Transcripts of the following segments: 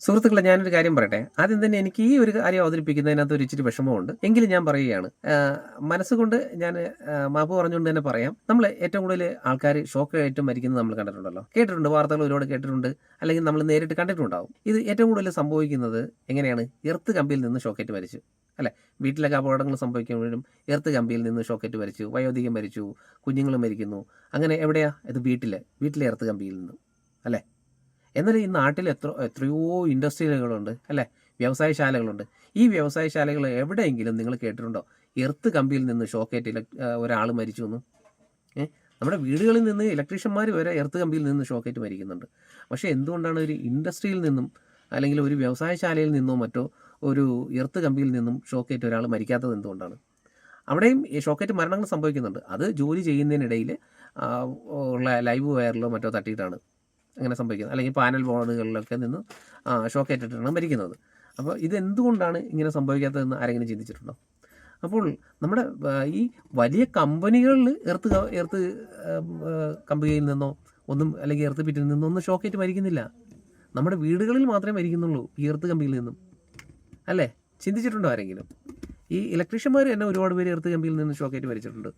സുഹൃത്തുക്കളെ, ഞാനൊരു കാര്യം പറയട്ടെ. ആദ്യം തന്നെ എനിക്ക് ഈ ഒരു കാര്യം അവതരിപ്പിക്കുന്നതിനകത്ത് ഒരു ഇച്ചിരി വിഷമമുണ്ട്. എങ്കിലും ഞാൻ പറയുകയാണ്. മനസ്സുകൊണ്ട് ഞാൻ മാപ്പ് പറഞ്ഞുകൊണ്ട് തന്നെ പറയാം. നമ്മൾ ഏറ്റവും കൂടുതൽ ആൾക്കാർ ഷോക്കായിട്ട് മരിക്കുന്നത് നമ്മൾ കണ്ടിട്ടുണ്ടല്ലോ, കേട്ടിട്ടുണ്ട്, വാർത്തകൾ ഒരുപാട് കേട്ടിട്ടുണ്ട്, അല്ലെങ്കിൽ നമ്മൾ നേരിട്ട് കണ്ടിട്ടുണ്ടാവും. ഇത് ഏറ്റവും കൂടുതൽ സംഭവിക്കുന്നത് എങ്ങനെയാണ്? എർത്ത് കമ്പിയിൽ നിന്ന് ഷോക്കേറ്റ് മരിച്ചു, അല്ലേ? വീട്ടിലൊക്കെ അപകടങ്ങൾ സംഭവിക്കുമ്പോഴും എർത്ത് കമ്പിയിൽ നിന്ന് ഷോക്കേറ്റ് മരിച്ചു, വയോധികം മരിച്ചു, കുഞ്ഞുങ്ങൾ മരിക്കുന്നു. അങ്ങനെ എവിടെയാ ഇത്? വീട്ടിലെ എർത്ത് കമ്പിയിൽ നിന്നും, അല്ലേ? എന്നാൽ ഈ നാട്ടിൽ എത്രയോ ഇൻഡസ്ട്രിയലുകളുണ്ട്, അല്ലേ? വ്യവസായശാലകളുണ്ട്. ഈ വ്യവസായശാലകൾ എവിടെയെങ്കിലും നിങ്ങൾ കേട്ടിട്ടുണ്ടോ എർത്ത് കമ്പിയിൽ നിന്ന് ഷോക്കേറ്റ് ഒരാൾ മരിച്ചു എന്ന്? നമ്മുടെ വീടുകളിൽ നിന്ന് ഇലക്ട്രീഷ്യന്മാർ വരെ എർത്ത് കമ്പിയിൽ നിന്ന് ഷോക്കേറ്റ് മരിക്കുന്നുണ്ട്. പക്ഷേ എന്തുകൊണ്ടാണ് ഒരു ഇൻഡസ്ട്രിയിൽ നിന്നും അല്ലെങ്കിൽ ഒരു വ്യവസായശാലയിൽ നിന്നോ മറ്റോ ഒരു എർത്ത് കമ്പിയിൽ നിന്നും ഷോക്കേറ്റ് ഒരാൾ മരിക്കാത്തത് എന്തുകൊണ്ടാണ്? അവിടെയും ഈ ഷോക്കേറ്റ് മരണങ്ങൾ സംഭവിക്കുന്നുണ്ട്. അത് ജോലി ചെയ്യുന്നതിനിടയിൽ ഉള്ള ലൈവ് വയറിലോ മറ്റോ തട്ടിയിട്ടാണ് അങ്ങനെ സംഭവിക്കുന്നത്. അല്ലെങ്കിൽ പാനൽ ബോർഡുകളിലൊക്കെ നിന്ന് ഷോക്കേറ്റിട്ടാണ് മരിക്കുന്നത്. അപ്പോൾ ഇതെന്തുകൊണ്ടാണ് ഇങ്ങനെ സംഭവിക്കാത്തതെന്ന് ആരെങ്കിലും ചിന്തിച്ചിട്ടുണ്ടോ? അപ്പോൾ നമ്മുടെ ഈ വലിയ കമ്പനികളിൽ എർത്ത് കമ്പിയിൽ നിന്നോ ഒന്നും, അല്ലെങ്കിൽ എർത്ത് പിറ്റിൽ നിന്നോ ഒന്നും ഷോക്കേറ്റ് മരിക്കുന്നില്ല. നമ്മുടെ വീടുകളിൽ മാത്രമേ മരിക്കുന്നുള്ളൂ ഈ എർത്ത് കമ്പിയിൽ നിന്നും, അല്ലേ? ചിന്തിച്ചിട്ടുണ്ടോ ആരെങ്കിലും? ഈ ഇലക്ട്രീഷ്യന്മാർ തന്നെ ഒരുപാട് പേര് എർത്ത് കമ്പിയിൽ നിന്ന് ഷോക്കേറ്റ് മരിച്ചിട്ടുണ്ട്.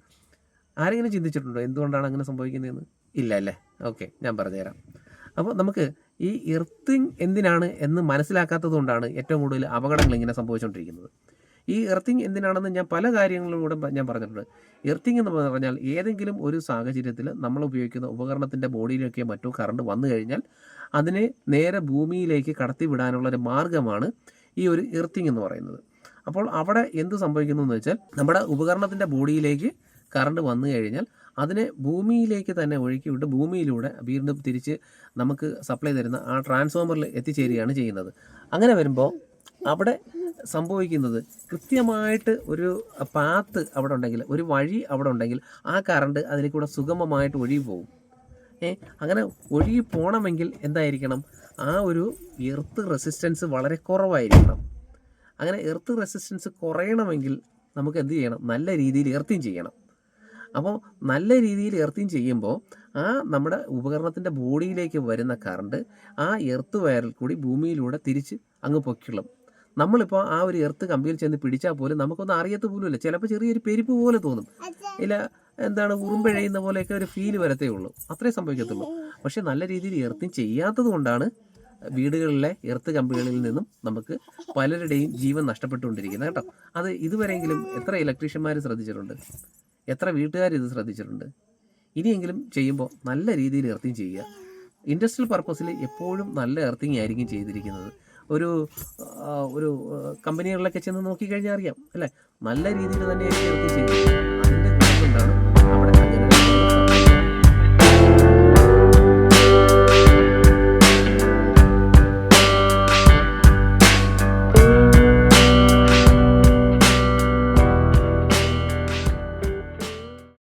ആരെങ്കിലും ചിന്തിച്ചിട്ടുണ്ടോ എന്തുകൊണ്ടാണ് അങ്ങനെ സംഭവിക്കുന്നതെന്ന്? ഇല്ല അല്ലേ? ഓക്കെ, ഞാൻ പറഞ്ഞുതരാം. അപ്പോൾ നമുക്ക് ഈ എർത്തിങ് എന്തിനാണ് എന്ന് മനസ്സിലാക്കാത്തത് കൊണ്ടാണ് ഏറ്റവും കൂടുതൽ അപകടങ്ങൾ ഇങ്ങനെ സംഭവിച്ചുകൊണ്ടിരിക്കുന്നത്. ഈ എർത്തിങ് എന്തിനാണെന്ന് ഞാൻ പല കാര്യങ്ങളിലൂടെ ഞാൻ പറഞ്ഞിട്ടുണ്ട്. എർത്തിങ് എന്ന് പറഞ്ഞാൽ ഏതെങ്കിലും ഒരു സാഹചര്യത്തിൽ നമ്മൾ ഉപയോഗിക്കുന്ന ഉപകരണത്തിൻ്റെ ബോഡിയിലേക്കോ മറ്റോ കറണ്ട് വന്നു കഴിഞ്ഞാൽ അതിനെ നേരെ ഭൂമിയിലേക്ക് കടത്തിവിടാനുള്ളൊരു മാർഗ്ഗമാണ് ഈ ഒരു എർത്തിങ് എന്ന് പറയുന്നത്. അപ്പോൾ അവിടെ എന്ത് സംഭവിക്കുന്നു എന്ന് വെച്ചാൽ, നമ്മുടെ ഉപകരണത്തിൻ്റെ ബോഡിയിലേക്ക് കറണ്ട് വന്നു കഴിഞ്ഞാൽ അതിനെ ഭൂമിയിലേക്ക് തന്നെ ഒഴുക്കി വിട്ട് ഭൂമിയിലൂടെ വീണ്ടും തിരിച്ച് നമുക്ക് സപ്ലൈ തരുന്ന ആ ട്രാൻസ്ഫോമറിൽ എത്തിച്ചേരുകയാണ് ചെയ്യുന്നത്. അങ്ങനെ വരുമ്പോൾ അവിടെ സംഭവിക്കുന്നത്, കൃത്യമായിട്ട് ഒരു പാത്ത് അവിടെ ഉണ്ടെങ്കിൽ, ഒരു വഴി അവിടെ ഉണ്ടെങ്കിൽ ആ കറണ്ട് അതിലേക്കൂടെ സുഗമമായിട്ട് ഒഴുകി പോകും. അങ്ങനെ ഒഴുകി പോകണമെങ്കിൽ എന്തായിരിക്കണം? ആ ഒരു എർത്ത് റെസിസ്റ്റൻസ് വളരെ കുറവായിരിക്കണം. അങ്ങനെ എർത്ത് റെസിസ്റ്റൻസ് കുറയണമെങ്കിൽ നമുക്ക് എന്ത് ചെയ്യണം? നല്ല രീതിയിൽ എർത്തിങ് ചെയ്യണം. അപ്പോൾ നല്ല രീതിയിൽ എർത്തിങ് ചെയ്യുമ്പോൾ ആ നമ്മുടെ ഉപകരണത്തിൻ്റെ ബോഡിയിലേക്ക് വരുന്ന കറണ്ട് ആ എർത്ത് വയറിൽ കൂടി ഭൂമിയിലൂടെ തിരിച്ച് അങ്ങ് പൊയ്ക്കൊള്ളും. നമ്മളിപ്പോൾ ആ ഒരു എർത്ത് കമ്പിയിൽ ചെന്ന് പിടിച്ചാൽ പോലും നമുക്കൊന്നും അറിയത്ത് പോലുമില്ല. ചിലപ്പോൾ ചെറിയൊരു പെരുപ്പ് പോലെ തോന്നും, ഇല്ല ഉറുമ്പഴയുന്ന പോലെയൊക്കെ ഒരു ഫീല് വരത്തേ ഉള്ളൂ, അത്രേ സംഭവിക്കത്തുള്ളൂ. പക്ഷേ നല്ല രീതിയിൽ എർത്തിങ് ചെയ്യാത്തത് കൊണ്ടാണ് വീടുകളിലെ എർത്ത് കമ്പികളിൽ നിന്നും നമുക്ക് പലരുടെയും ജീവൻ നഷ്ടപ്പെട്ടുകൊണ്ടിരിക്കുന്നത്, കേട്ടോ. അത് ഇതുവരെയെങ്കിലും എത്ര ഇലക്ട്രീഷ്യന്മാർ ശ്രദ്ധിച്ചിട്ടുണ്ട്? എത്ര വീട്ടുകാർ ഇത് ശ്രദ്ധിച്ചിട്ടുണ്ട്? ഇനിയെങ്കിലും ചെയ്യുമ്പോൾ നല്ല രീതിയിൽ എർത്തിങ് ചെയ്യുക. ഇൻഡസ്ട്രിയൽ പർപ്പസിൽ എപ്പോഴും നല്ല എർത്തിങ് ആയിരിക്കും ചെയ്തിരിക്കുന്നത്. ഒരു കമ്പനികളിലൊക്കെ ചെന്ന് നോക്കിക്കഴിഞ്ഞാൽ അറിയാം, അല്ലേ? നല്ല രീതിയിൽ തന്നെ എർത്തിങ് ചെയ്തിരിക്കുന്നത്.